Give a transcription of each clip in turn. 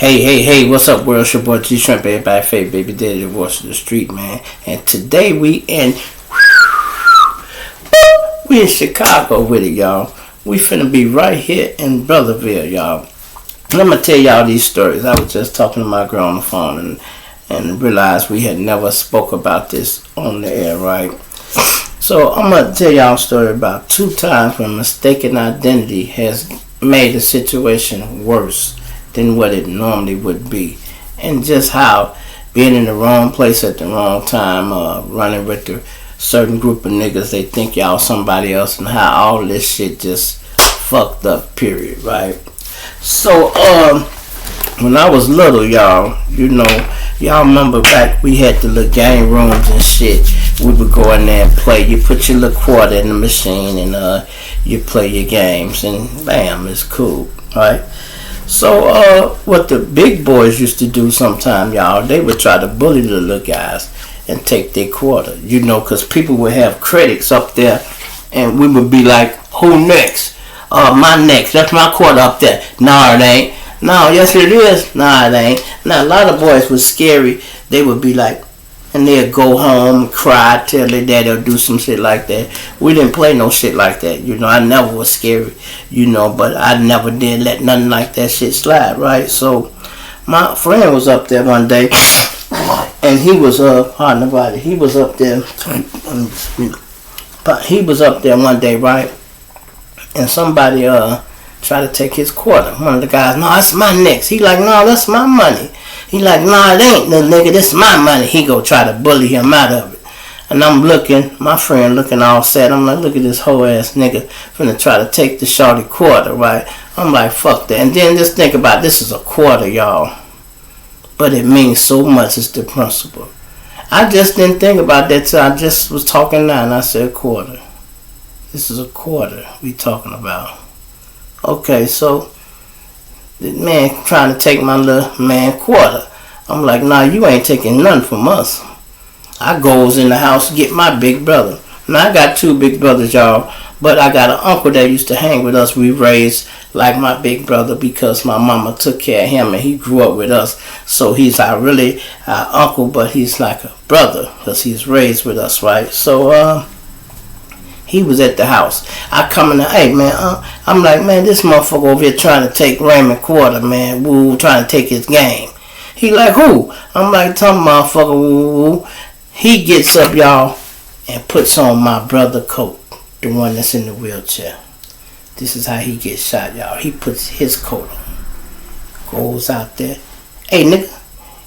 Hey, what's up, world? It's your boy G Shrimp, everybody, Faith, baby daddy, the voice of the street, man. And today we in Chicago with it, y'all. We finna be right here in Brotherville, y'all. And I'm gonna tell y'all these stories. I was just talking to my girl on the phone and realized we had never spoke about this on the air, right? So I'm gonna tell y'all a story about 2 times when mistaken identity has made the situation worse than what it normally would be, and just how being in the wrong place at the wrong time, running with the certain group of niggas, they think y'all somebody else, and how all this shit just fucked up, period, right? So when I was little, y'all, y'all remember back we had the little game rooms and shit. We would go in there and play. You put your little quarter in the machine and you play your games, and bam, it's cool, right? So what the big boys used to do sometime, y'all, they would try to bully the little guys and take their quarter, because people would have critics up there, and we would be like, who next? My next. That's my quarter up there. No, it ain't. No, yes it is. No, it ain't. Now, a lot of boys was scary. They would be like, and they'd go home, cry, tell their daddy, or do some shit like that. We didn't play no shit like that. I never was scary, but I never did let nothing like that shit slide, right? So my friend was up there one day, and he was, he was up there, he was up there one day, right? And somebody tried to take his quarter. One of the guys, no, that's my next. He like, no, that's my money. He like, nah, it ain't, no nigga, this is my money. He go try to bully him out of it. And I'm looking, my friend looking all sad. I'm like, look at this whole ass nigga finna try to take the shorty quarter, right? I'm like, fuck that. And then just think about, this is a quarter, y'all. But it means so much, it's the principle. I just didn't think about that till I just was talking now, and I said quarter. This is a quarter we talking about. Okay, so the man trying to take my little man quarter. I'm like, nah, you ain't taking nothing from us. I goes in the house to get my big brother. Now, I got 2 big brothers, y'all, but I got an uncle that used to hang with us. We raised like my big brother because my mama took care of him and he grew up with us. So he's our uncle, but he's like a brother because he's raised with us, right? So, he was at the house. I come in there, hey man, I'm like, man, this motherfucker over here trying to take Raymond quarter, man, woo, trying to take his game. He like, who? I'm like, some motherfucker, woo. He gets up, y'all, and puts on my brother coat, the one that's in the wheelchair. This is how he gets shot, y'all. He puts his coat on, goes out there. Hey, nigga,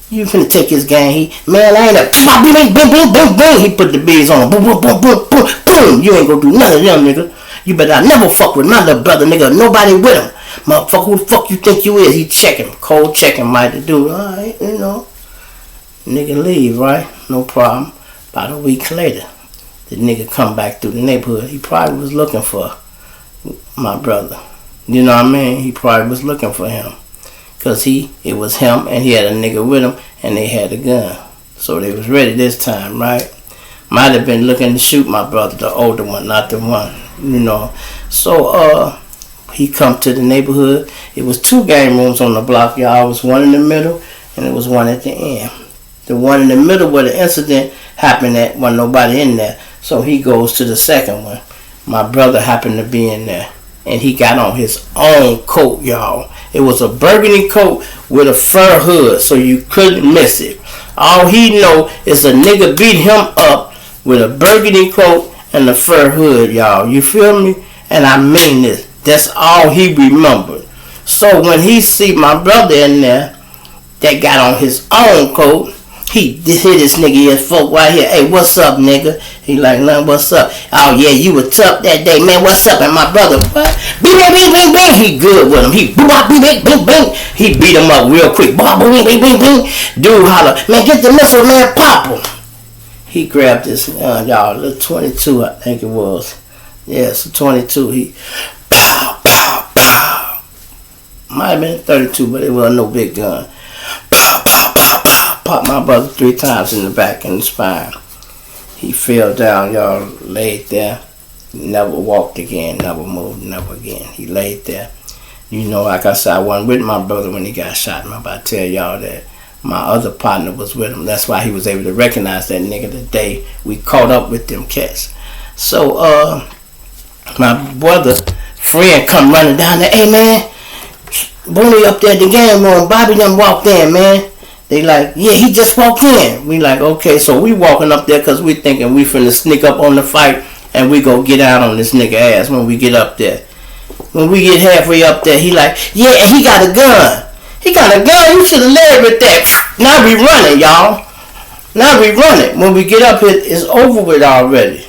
you finna take his game. Man, I ain't a boom. He put the beads on. Boom. You ain't gonna do none of them, nigga. You better never fuck with my little brother, nigga. Nobody with him. Motherfucker, who the fuck you think you is? He checking. Cold checking, might the dude. Alright, Nigga leave, right? No problem. About a week later, the nigga come back through the neighborhood. He probably was looking for my brother. You know what I mean? He probably was looking for him. Because it was him, and he had a nigga with him, and they had a gun. So they was ready this time, right? Might have been looking to shoot my brother, the older one, not the one, So, he come to the neighborhood. It was 2 game rooms on the block, y'all. It was one in the middle, and it was one at the end. The one in the middle where the incident happened at, wasn't nobody in there. So he goes to the second one. My brother happened to be in there. And he got on his own coat, y'all. It was a burgundy coat with a fur hood, so you couldn't miss it. All he know is a nigga beat him up with a burgundy coat and a fur hood, y'all. You feel me? And I mean this. That's all he remembered. So when he see my brother in there that got on his own coat, he hit this nigga his folk right here. Hey, what's up, nigga? He like, nothing, what's up? Oh, yeah, you were tough that day, man. What's up? And my brother, what? Bing. He good with him. He bing. He beat him up real quick. Bing. Dude holler, man, get the missile, man, pop him. He grabbed this, y'all, little 22, I think it was. Yeah, it's a 22. He, pow. Might have been 32, but it wasn't no big gun. Popped my brother 3 times in the back and the spine. He fell down, y'all, laid there. Never walked again, never moved, never again. He laid there. You know, like I said, I wasn't with my brother when he got shot. I'm about to tell y'all that my other partner was with him. That's why he was able to recognize that nigga the day we caught up with them cats. So, my brother friend come running down there. Hey, man, Booney up there at the game room. Bobby done walked in, man. They like, yeah, he just walked in. We like, okay, so we walking up there because we thinking we finna sneak up on the fight and we go get out on this nigga ass when we get up there. When we get halfway up there, he like, yeah, and he got a gun. He got a gun. You should have led with that. Now we running, y'all. Now we running. When we get up here, it's over with already.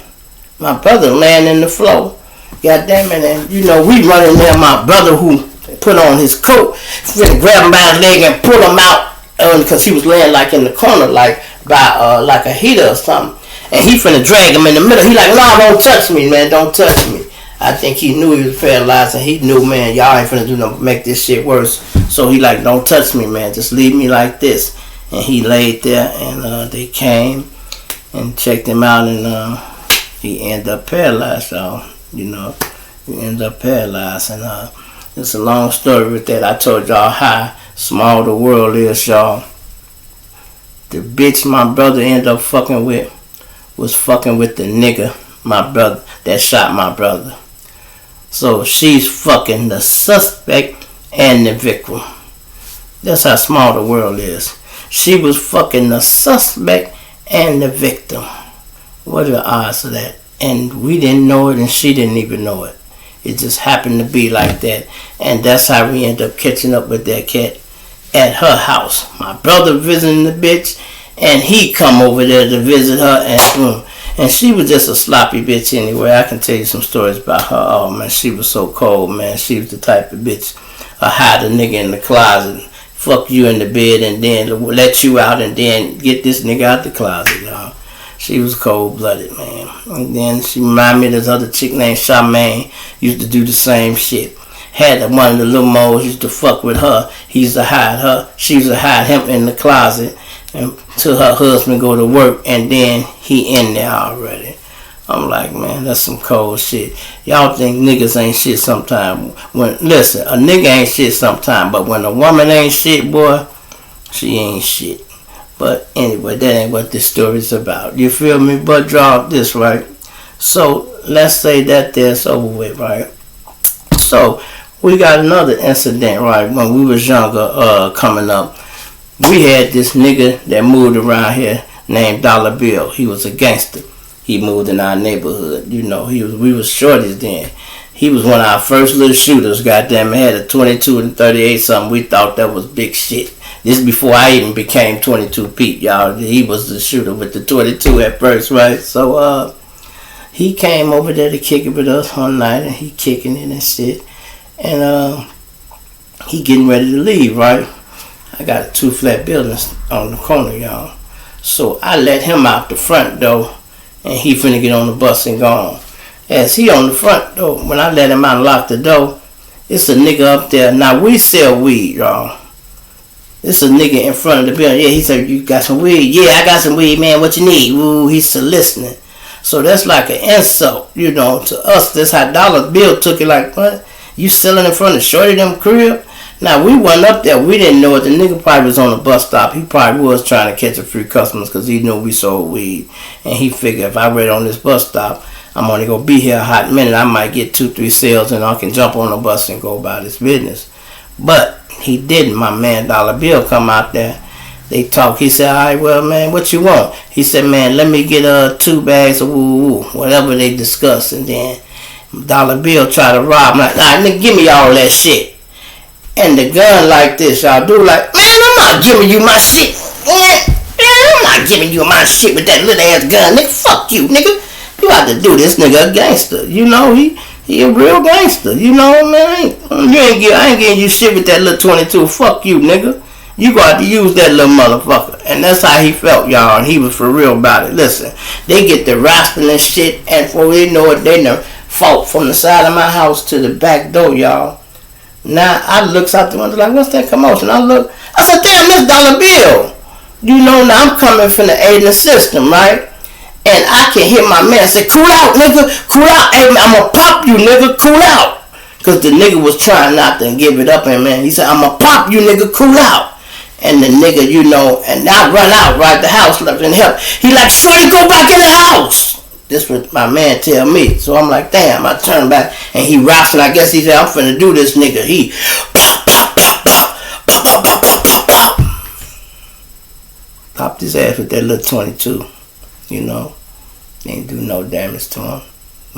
My brother laying in the floor. God damn it, and you know, we running there. My brother who put on his coat, finna grab him by the leg and pull him out. Because he was laying like in the corner, like by like a heater or something, and he finna drag him in the middle. He like, nah, don't touch me, man, don't touch me. I think he knew he was paralyzed, and he knew, man, y'all ain't finna do nothing, make this shit worse. So he like, don't touch me, man, just leave me like this. And he laid there, and they came and checked him out, and he ended up paralyzed, y'all. You know, he ended up paralyzed, and it's a long story with that. I told y'all how small the world is, y'all. The bitch my brother ended up fucking with was fucking with the nigga, my brother, that shot my brother. So she's fucking the suspect and the victim. That's how small the world is. She was fucking the suspect and the victim. What are the odds of that? And we didn't know it, and she didn't even know it. It just happened to be like that. And that's how we ended up catching up with that cat at her house. My brother visiting the bitch, and he come over there to visit her, and boom. And she was just a sloppy bitch anyway. I can tell you some stories about her. Oh, man, she was so cold, man. She was the type of bitch hide a nigga in the closet, fuck you in the bed, and then let you out, and then get this nigga out the closet, y'all. She was cold-blooded, man. And then she reminded me of this other chick named Charmaine. Used to do the same shit. Had one of the little moles used to fuck with her. He used to hide her. She used to hide him in the closet until her husband go to work, and then he in there already. I'm like, man, that's some cold shit. Y'all think niggas ain't shit sometime. Listen, a nigga ain't shit sometime, but when a woman ain't shit, boy, she ain't shit. But anyway, that ain't what this story's about. You feel me? But draw this, right? So let's say that there's over with, right? So we got another incident, right? When we was younger, coming up, we had this nigga that moved around here named Dollar Bill. He was a gangster. He moved in our neighborhood. You know, we was shorties then. He was one of our first little shooters. Goddamn, he had a 22 and 38 something. We thought that was big shit. This before I even became 22 Pete, y'all. He was the shooter with the 22 at first, right? So he came over there to kick it with us one night, and he kicking it and shit. And he getting ready to leave, right? I got 2 flat buildings on the corner, y'all. So I let him out the front door, and he finna get on the bus and gone. As he on the front door, when I let him out and lock the door, it's a nigga up there. Now we sell weed, y'all. It's a nigga in front of the building. Yeah, he said, you got some weed? Yeah, I got some weed, man. What you need? Ooh, he's still listening. So that's like an insult, you know, to us. That's how Dollar Bill took it. Like, what? You selling in front of Shorty them crib? Now, we went up there. We didn't know it. The nigga probably was on the bus stop. He probably was trying to catch a few customers because he knew we sold weed. And he figured if I wait on this bus stop, I'm only going to be here a hot minute. I might get 2-3 sales and I can jump on the bus and go about his business. But he didn't. My man Dollar Bill come out there. They talk. He said, all right, well, man, what you want? He said, man, let me get 2 bags of woo-woo, whatever they discuss. And then Dollar Bill try to rob him. Like, nah, nigga, give me all that shit. And the gun like this, y'all do like, man, I'm not giving you my shit. Man, I'm not giving you my shit with that little ass gun. Nigga, fuck you, nigga. You have to do this nigga a gangster. You know, he a real gangster. You know, man, I ain't getting you shit with that little 22. Fuck you, nigga. You got to use that little motherfucker. And that's how he felt, y'all. And he was for real about it. Listen, they get the rasping and shit. And before they know it, they done fought from the side of my house to the back door, y'all. Now, I looks out the window like, what's that commotion? I look. I said, damn, this Dollar Bill. You know, now I'm coming from the aid and system, right? And I can hear my man say, cool out, nigga. Cool out. Hey, man, I'm going to pop you, nigga. Cool out. Because the nigga was trying not to give it up, and man, he said, I'ma pop you, nigga, cool out. And the nigga, you know, and I run out, right, the house left in help. He like, shorty, go back in the house. This was my man tell me. So I'm like, damn, I turn back, and he raps, and I guess he said, I'm finna do this, nigga. He pop, pop, pop, pop, pop, pop, pop, pop, pop, pop. Popped his ass with that little 22, you know. Didn't do no damage to him.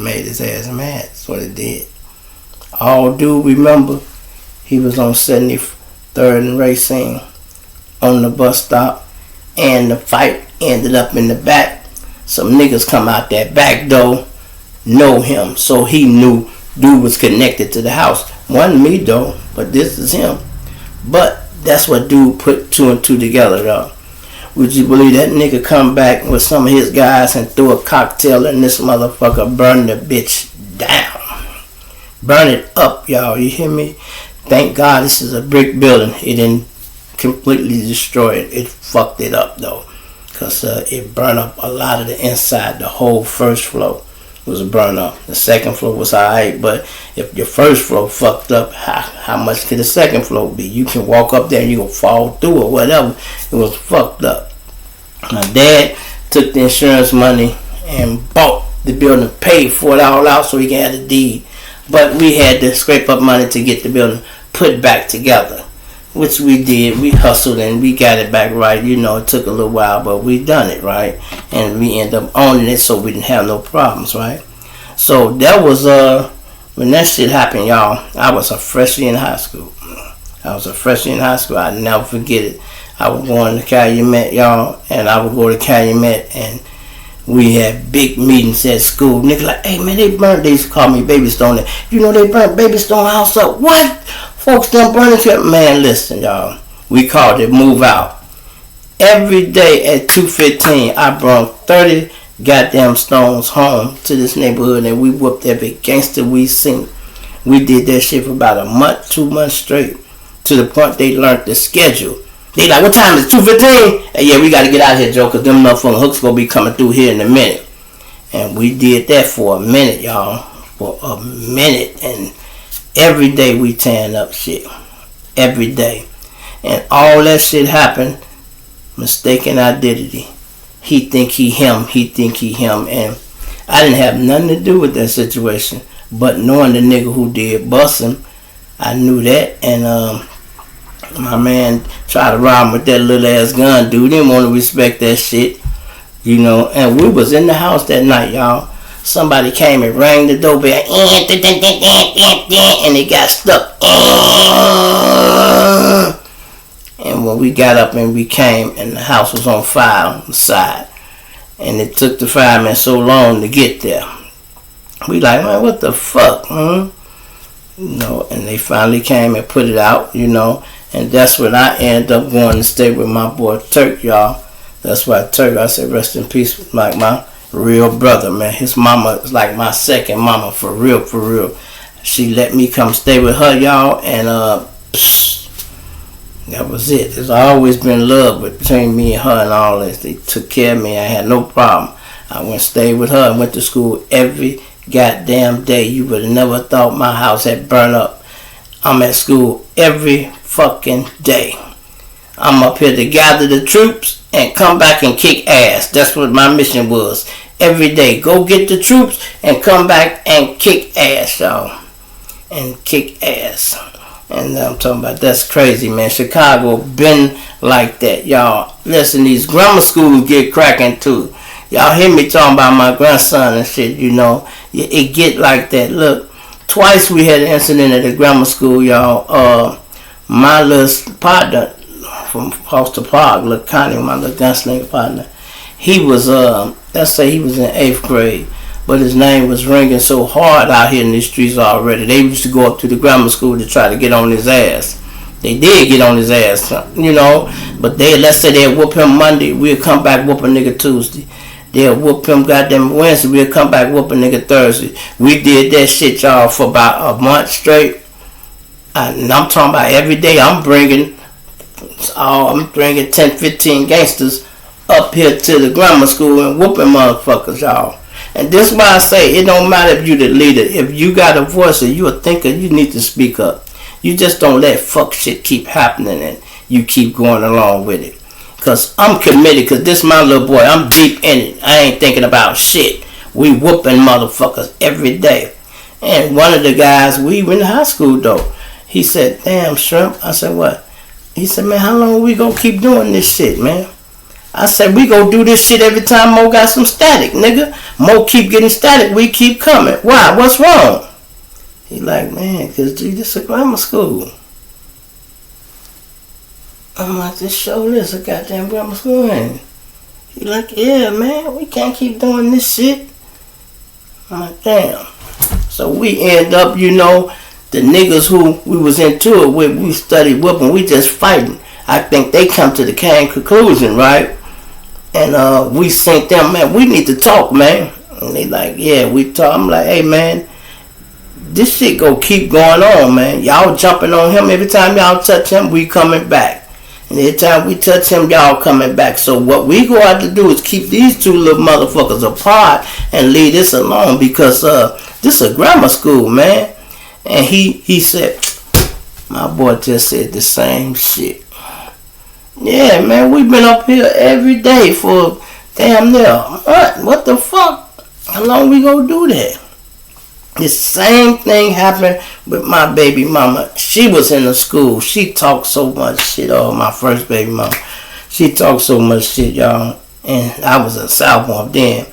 Made his ass mad. That's what it did. All dude remember, he was on 73rd and Racine on the bus stop, and the fight ended up in the back. Some niggas come out that back door, know him, so he knew dude was connected to the house. Wasn't me though, but this is him. But that's what dude put 2 and 2 together though. Would you believe that nigga come back with some of his guys and threw a cocktail, and this motherfucker burned the bitch down. Burn it up, y'all, you hear me? Thank God this is a brick building. It didn't completely destroy it. It fucked it up though, because it burned up a lot of the inside. The whole first floor was burned up. The second floor was alright, but if your first floor fucked up, how much could the second floor be? You can walk up there and you gonna fall through or whatever. It was fucked up. My dad took the insurance money and bought the building, paid for it all out so he can have the deed. But we had to scrape up money to get the building put back together, which we did. We hustled and we got it back right. You know, it took a little while, but we done it right, and we ended up owning it, so we didn't have no problems, right? So that was when that shit happened, y'all. I was a freshman in high school. I never forget it. I was going to Calumet, y'all, and I would go to Calumet, and we had big meetings at school. Niggas like, hey man, they used to call me Baby Stone. You know they burnt Baby Stone house up. What? Folks done burn it. Man, listen, y'all. We called it move out. Every day at 2:15, I brought 30 goddamn stones home to this neighborhood, and we whooped every gangster we seen. We did that shit for about a month, 2 months straight, to the point they learned the schedule. They like, what time is it? 2:15? Hey, yeah, we got to get out of here, Joe, because them motherfucking hooks going to be coming through here in a minute. And we did that for a minute, y'all. For a minute. And every day we tearing up shit. Every day. And all that shit happened. Mistaken identity. He think he him. He think he him. And I didn't have nothing to do with that situation. But knowing the nigga who did bust him, I knew that. And my man tried to rob him with that little ass gun, dude. Didn't want to respect that shit. You know, and we was in the house that night, y'all. Somebody came and rang the doorbell, and it got stuck. And when we got up and we came, and the house was on fire on the side, and it took the fireman so long to get there. We like, man, what the fuck, huh? You know, and they finally came and put it out, you know, and that's when I ended up going to stay with my boy Turk, y'all. That's why Turk, I said, rest in peace, like my real brother, man. His mama is like my second mama, for real, for real. She let me come stay with her, y'all, and that was it. There's always been love between me and her and all this. They took care of me. I had no problem. I went to stay with her and went to school every goddamn day. You would have never thought my house had burned up. I'm at school every fucking day. I'm up here to gather the troops and come back and kick ass. That's what my mission was. Every day, go get the troops and come back and kick ass, y'all. And kick ass. And I'm talking about, that's crazy, man. Chicago been like that, y'all. Listen, these grammar schools get cracking too. Y'all hear me talking about my grandson and shit, you know. It get like that. Look, twice we had an incident at the grammar school, y'all. My little partner from Foster Park, little Connie, my little gunslinger partner, he was, let's say he was in 8th grade, but his name was ringing so hard out here in these streets already. They used to go up to the grammar school to try to get on his ass. They did get on his ass, you know, but let's say they'd whoop him Monday, we'll come back whoop a nigga Tuesday. They'll whoop him goddamn Wednesday, we'll come back whoop a nigga Thursday. We did that shit, y'all, for about a month straight. And I'm talking about every day I'm bringing 10, 15 gangsters up here to the grammar school and whooping motherfuckers, y'all. And this is why I say it don't matter if you the leader. If you got a voice or you a thinker, you need to speak up. You just don't let fuck shit keep happening and you keep going along with it. Cause I'm committed, cause this my little boy. I'm deep in it. I ain't thinking about shit. We whooping motherfuckers every day. And one of the guys, we were in high school though. He said, damn, Shrimp. I said, what? He said, man, how long we gonna keep doing this shit, man? I said, we gonna do this shit every time Mo got some static, nigga. Mo keep getting static, we keep coming. Why? What's wrong? He like, man, cause this is a grammar school. I'm like, just show this a goddamn grammar school, ain't it? He like, yeah, man, we can't keep doing this shit. I'm like, damn. So we end up, you know, the niggas who we was into it with, we studied whooping, we just fighting. I think they come to the same conclusion, right? And we think them, man, we need to talk, man. And they like, yeah, we talk. I'm like, hey, man, this shit go keep going on, man. Y'all jumping on him. Every time y'all touch him, we coming back. And every time we touch him, y'all coming back. So what we go out to do is keep these two little motherfuckers apart and leave this alone because this is a grammar school, man. And he said, my boy just said the same shit. Yeah, man, we've been up here every day for damn near what the fuck? How long we gonna do that? The same thing happened with my baby mama. She was in the school. She talked so much shit. Oh, my first baby mama. She talked so much shit, y'all. And I was a sophomore then.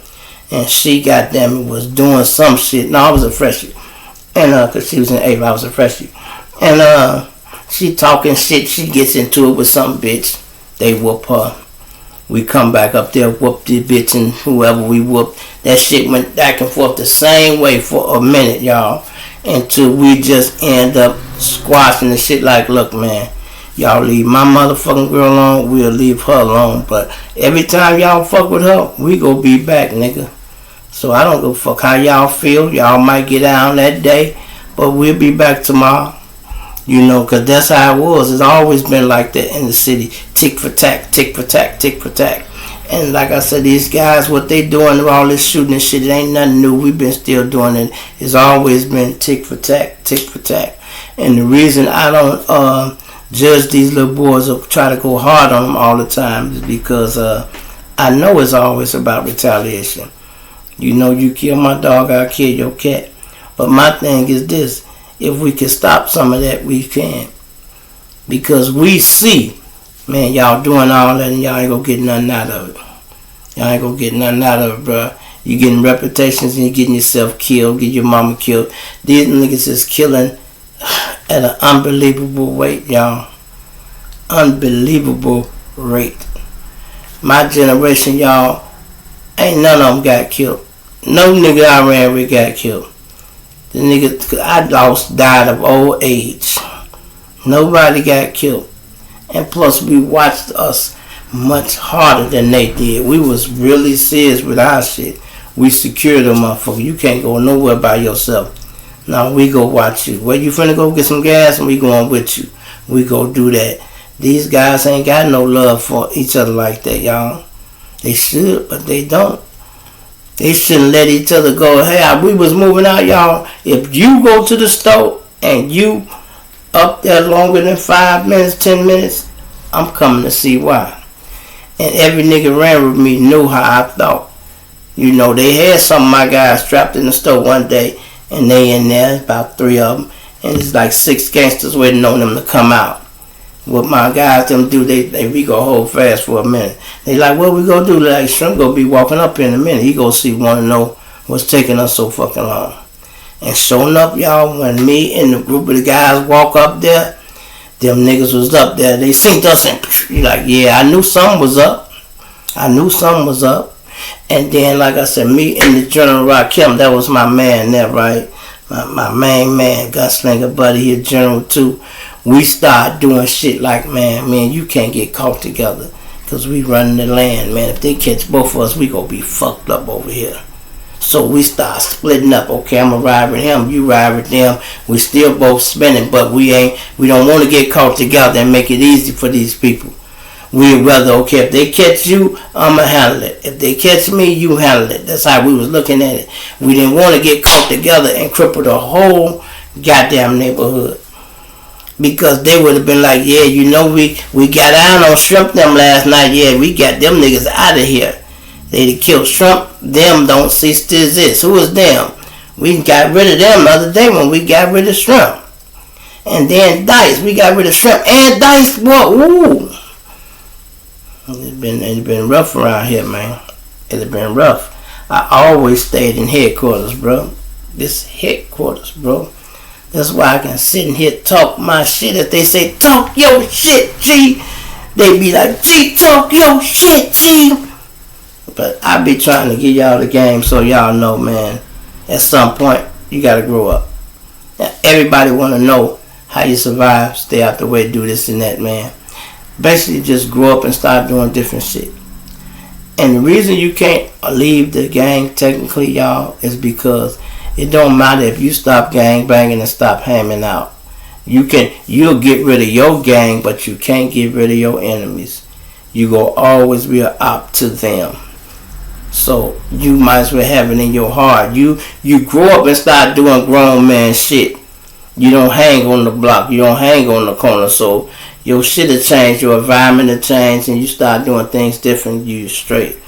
And she, goddamn, was doing some shit. No, I was a freshie. And, cause she was in 8th, I was a freshie. And, she talking shit. She gets into it with some bitch. They whoop her. We come back up there, whoop the bitch and whoever we whooped. That shit went back and forth the same way for a minute, y'all. Until we just end up squashing the shit like, look, man, y'all leave my motherfucking girl alone, we'll leave her alone. But every time y'all fuck with her, we go be back, nigga. So I don't give a fuck how y'all feel. Y'all might get down that day, but we'll be back tomorrow. You know, because that's how it was. It's always been like that in the city. Tick for tack, tick for tack, tick for tack. And like I said, these guys, what they doing, all this shooting and shit, it ain't nothing new. We've been still doing it. It's always been tick for tack, tick for tack. And the reason I don't judge these little boys or try to go hard on them all the time is because I know it's always about retaliation. You know, you kill my dog, I'll kill your cat. But my thing is this. If we can stop some of that, we can. Because we see, man, y'all doing all that and y'all ain't gonna get nothing out of it. Y'all ain't gonna get nothing out of it, bro. You getting reputations and you getting yourself killed, get your mama killed. These niggas is killing at an unbelievable rate, y'all. Unbelievable rate. My generation, y'all, ain't none of them got killed. No nigga I ran with got killed. The nigga I lost died of old age. Nobody got killed. And plus we watched us much harder than they did. We was really serious with our shit. We secured them motherfucker. You can't go nowhere by yourself. Now we go watch you. Where you finna go get some gas and we going with you. We go do that. These guys ain't got no love for each other like that, y'all. They should, but they don't. They shouldn't let each other go. Hey, we was moving out, y'all. If you go to the store and you up there longer than 5 minutes, 10 minutes, I'm coming to see why. And every nigga ran with me knew how I thought. You know, they had some of my guys trapped in the store one day, and they in there, about 3 of them, and it's like 6 gangsters waiting on them to come out. What my guys them do, we go hold fast for a minute. They like, what we gonna do? Like, Shrimp gonna be walking up in a minute. He gonna see, wanna know what's taking us so fucking long. And showing up, y'all, when me and the group of the guys walk up there, them niggas was up there. They seen us and he like, yeah, I knew something was up. I knew something was up. And then, like I said, me and the General Rakim, that was my man there, right? My main man, gunslinger buddy, he a general too. We start doing shit like, man, you can't get caught together. Because we running the land, man. If they catch both of us, we gonna be fucked up over here. So we start splitting up. Okay, I'm gonna ride with him, you ride with them. We still both spinning, but we don't want to get caught together and make it easy for these people. We'd rather, okay, if they catch you, I'ma handle it. If they catch me, you handle it. That's how we was looking at it. We didn't want to get caught together and cripple the whole goddamn neighborhood. Because they would have been like, yeah, you know, we got down on Shrimp them last night. Yeah, we got them niggas out of here. They'd killed Shrimp. Them don't cease to exist. Who is them? We got rid of them the other day when we got rid of Shrimp. And then Dice. We got rid of Shrimp and Dice. Boy, ooh. It's been rough around here, man. It's been rough. I always stayed in headquarters, bro. This headquarters, bro. That's why I can sit in here talk my shit. If they say, talk your shit, G, they be like, G, talk your shit, G. But I be trying to give y'all the game so y'all know, man, at some point, you got to grow up. Now, everybody want to know how you survive, stay out the way, do this and that, man. Basically, just grow up and start doing different shit. And the reason you can't leave the gang, technically, y'all, is because it don't matter if you stop gang banging and stop hanging out. You'll get rid of your gang, but you can't get rid of your enemies. You go always be an op to them. So you might as well have it in your heart. You grow up and start doing grown man shit. You don't hang on the block. You don't hang on the corner. So your shit will change. Your environment will change. And you start doing things different. You straight.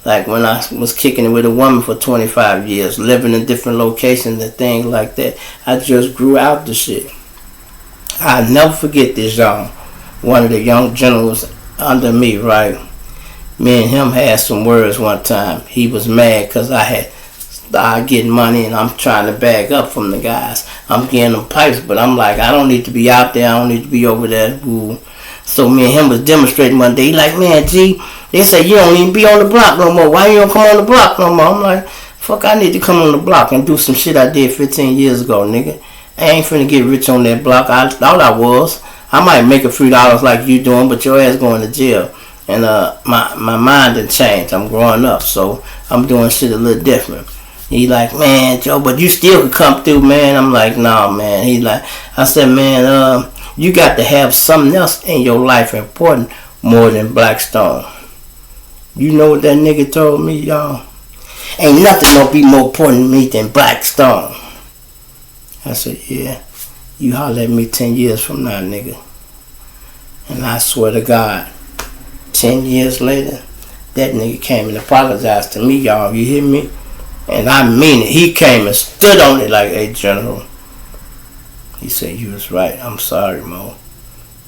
Like when I was kicking it with a woman for 25 years. Living in different locations and things like that. I just grew out the shit. I'll never forget this, y'all. One of the young generals under me, right? Me and him had some words one time. He was mad because I had started getting money and I'm trying to bag up from the guys. I'm getting them pipes, but I'm like, I don't need to be out there. I don't need to be over there. Ooh. So me and him was demonstrating one day. He like, man, G, they say you don't even be on the block no more. Why you don't come on the block no more? I'm like, fuck, I need to come on the block and do some shit I did 15 years ago, nigga. I ain't finna get rich on that block. I thought I was. I might make a few dollars like you doing, but your ass going to jail. And my mind done changed. I'm growing up, so I'm doing shit a little different. He like, man, Joe, but you still could come through, man. I'm like, nah, man. He like, I said, man, you got to have something else in your life important more than Blackstone. You know what that nigga told me, y'all? Ain't nothing gonna be more important to me than Blackstone. I said, yeah, you holler at me 10 years from now, nigga. And I swear to God, 10 years later, that nigga came and apologized to me, y'all. You hear me? And I mean it. He came and stood on it like, hey, General. He said, you was right. I'm sorry, Mo.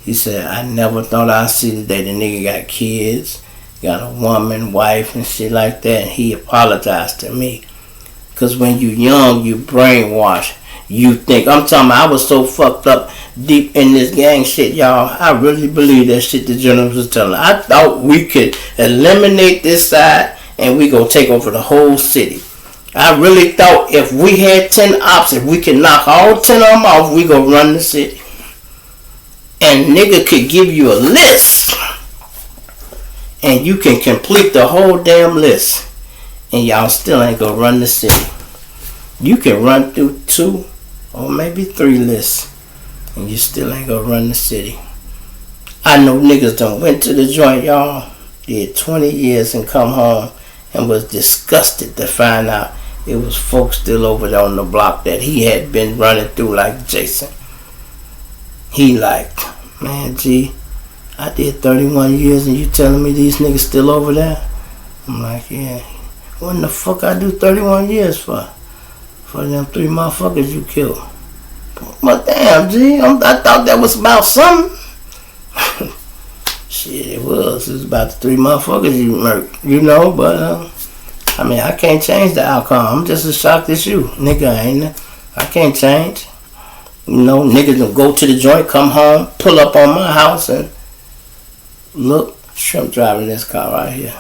He said, I never thought I'd see the day the nigga got kids, got a woman, wife, and shit like that. And he apologized to me. Because when you young, you brainwashed. You think, I'm talking about, I was so fucked up deep in this gang shit, y'all. I really believe that shit the generals was telling. I thought we could eliminate this side and we gonna take over the whole city. I really thought if we had 10 ops, if we could knock all 10 of them off, we gonna run the city. And nigga could give you a list and you can complete the whole damn list and y'all still ain't gonna run the city. You can run through 2 or maybe 3 lists and you still ain't gonna run the city. I know niggas done went to the joint, y'all, did 20 years and come home and was disgusted to find out it was folks still over there on the block that he had been running through like Jason. He like, man, G, I did 31 years and you telling me these niggas still over there? I'm like, yeah. What in the fuck I do 31 years for? For them 3 motherfuckers you killed. But damn, G, I thought that was about something. Shit, it was. It was about the 3 motherfuckers you murdered, you know, but, I mean, I can't change the outcome. I'm just as shocked as you, nigga, ain't it? I can't change. You know, niggas will go to the joint, come home, pull up on my house, and look, Shrimp driving this car right here.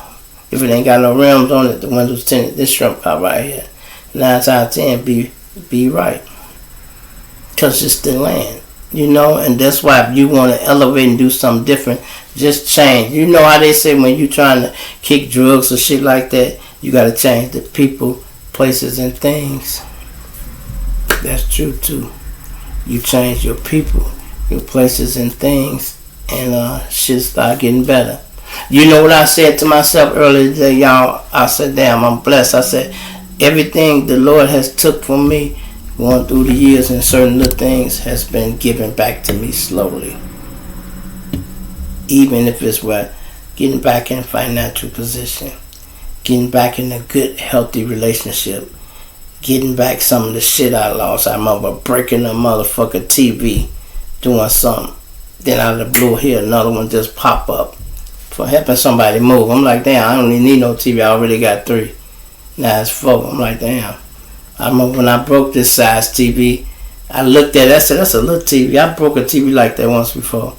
If it ain't got no rims on it, the windows tinted, this Shrimp car right here. 9 out of 10 be right. Because it's the land, you know, and that's why if you want to elevate and do something different, just change. You know how they say when you trying to kick drugs or shit like that, you got to change the people, places, and things. That's true, too. You change your people, your places, and things, and shit start getting better. You know what I said to myself earlier today, y'all? I said, damn, I'm blessed. I said, everything the Lord has took from me going through the years and certain little things has been given back to me slowly. Even if it's what, getting back in financial position, getting back in a good, healthy relationship, getting back some of the shit I lost. I remember breaking a motherfucking TV, doing something. Then out of the blue here, another one just pop up for helping somebody move. I'm like, damn, I don't even need no TV. I already got 3. Now it's 4. I'm like, damn. I remember when I broke this size TV, I looked at it, I said, that's a little TV. I broke a TV like that once before.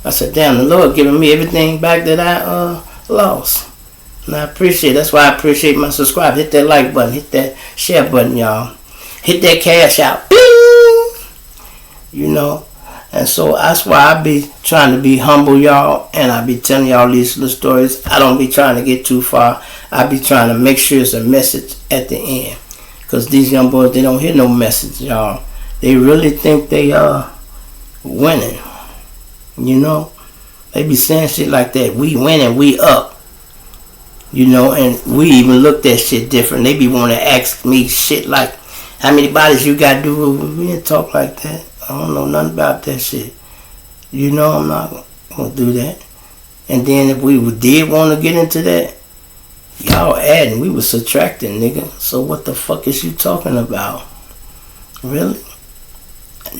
I said, damn, the Lord giving me everything back that I lost. And I appreciate it. That's why I appreciate my subscribe. Hit that like button. Hit that share button, y'all. Hit that cash out. Bing! You know. And so that's why I be trying to be humble, y'all. And I be telling y'all these little stories. I don't be trying to get too far. I be trying to make sure it's a message at the end. Because these young boys, they don't hear no message, y'all. They really think they are winning. You know. They be saying shit like that. We winning, we up. You know, and we even looked at shit different. They be wanting to ask me shit like, how many bodies you got to do? We didn't talk like that. I don't know nothing about that shit. You know, I'm not going to do that. And then if we did want to get into that, y'all adding, we was subtracting, nigga. So what the fuck is you talking about? Really?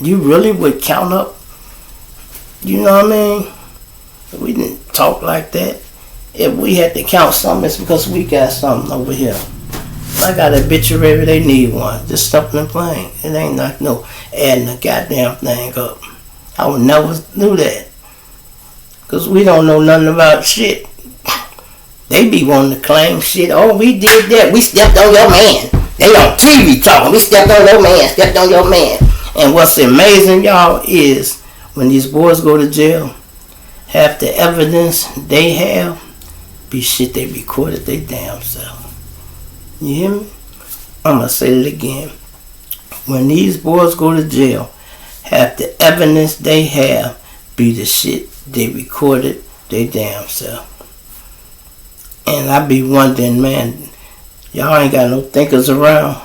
You really would count up? You know what I mean? We didn't talk like that. If we had to count something, it's because we got something over here. If I got a obituary, they need one. Just something plain. It ain't like no adding a goddamn thing up. I would never do that. Because we don't know nothing about shit. They be wanting to claim shit. Oh, we did that. We stepped on your man. They on TV talking. We stepped on your man. Stepped on your man. And what's amazing, y'all, is when these boys go to jail, half the evidence they have be shit they recorded they damn self. You hear me? I'm going to say it again. When these boys go to jail, half the evidence they have be the shit they recorded they damn self. And I be wondering, man, y'all ain't got no thinkers around.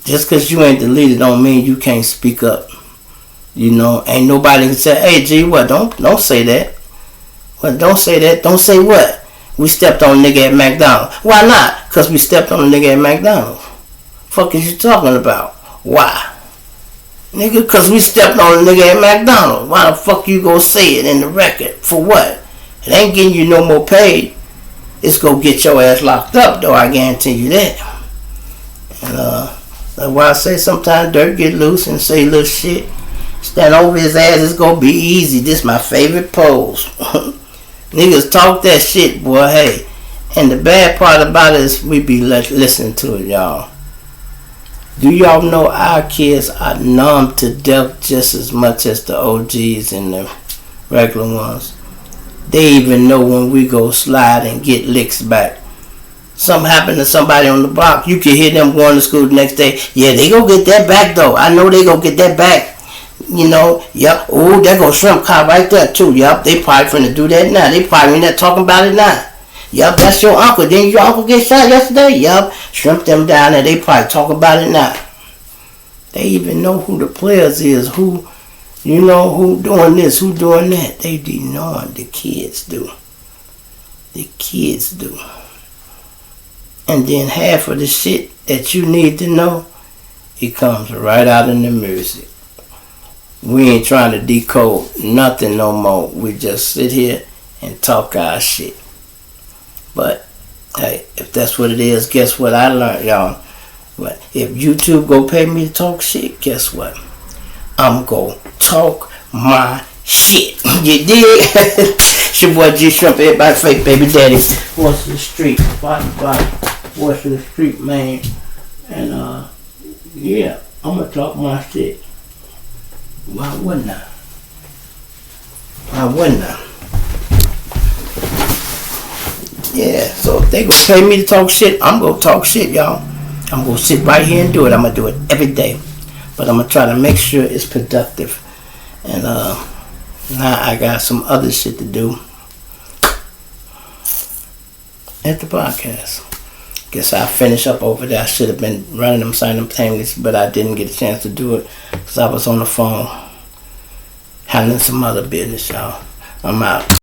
Just because you ain't deleted don't mean you can't speak up. You know, ain't nobody can say, hey, G, what? Don't say that. Well, don't say that. Don't say what? We stepped on a nigga at McDonald's. Why not? Because we stepped on a nigga at McDonald's. Fuck is you talking about? Why? Nigga, because we stepped on a nigga at McDonald's. Why the fuck you gonna say it in the record? For what? It ain't getting you no more paid. It's gonna get your ass locked up, though. I guarantee you that. And that's why I say sometimes dirt get loose and say little shit. Stand over his ass, it's gonna be easy. This my favorite pose. Niggas talk that shit, boy, hey. And the bad part about it is we be listening to it, y'all. Do y'all know our kids are numb to death just as much as the OGs and the regular ones? They even know when we go slide and get licks back. Something happened to somebody on the block, you can hear them going to school the next day. Yeah, they gonna get that back though. I know they gonna get that back. You know, yep. Oh, there goes shrimp car right there too. Yep, they probably finna do that now. They probably in there talking about it now. Yep, that's your uncle. Didn't your uncle get shot yesterday? Yep, shrimp them down there. They probably talk about it now. They even know who the players is, who, you know, who doing this, who doing that. They be knowing. The kids do. The kids do. And then half of the shit that you need to know, it comes right out in the music. We ain't trying to decode nothing no more. We just sit here and talk our shit. But, hey, if that's what it is, guess what I learned, y'all? But if YouTube go pay me to talk shit, guess what? I'm gonna talk my shit. You dig? It's your boy G Shrimp, everybody fake baby daddy. Voice of the street, body, voice of the street, man. And, yeah, I'm gonna talk my shit. Why wouldn't I? Why wouldn't I? Yeah, so if they gonna pay me to talk shit, I'm gonna talk shit, y'all. I'm gonna sit right here and do it. I'm gonna do it every day. But I'm gonna try to make sure it's productive. And now I got some other shit to do. at the podcast. Guess I'll finish up over there. I should have been running them simultaneous, but I didn't get a chance to do it because I was on the phone handling some other business, y'all. I'm out.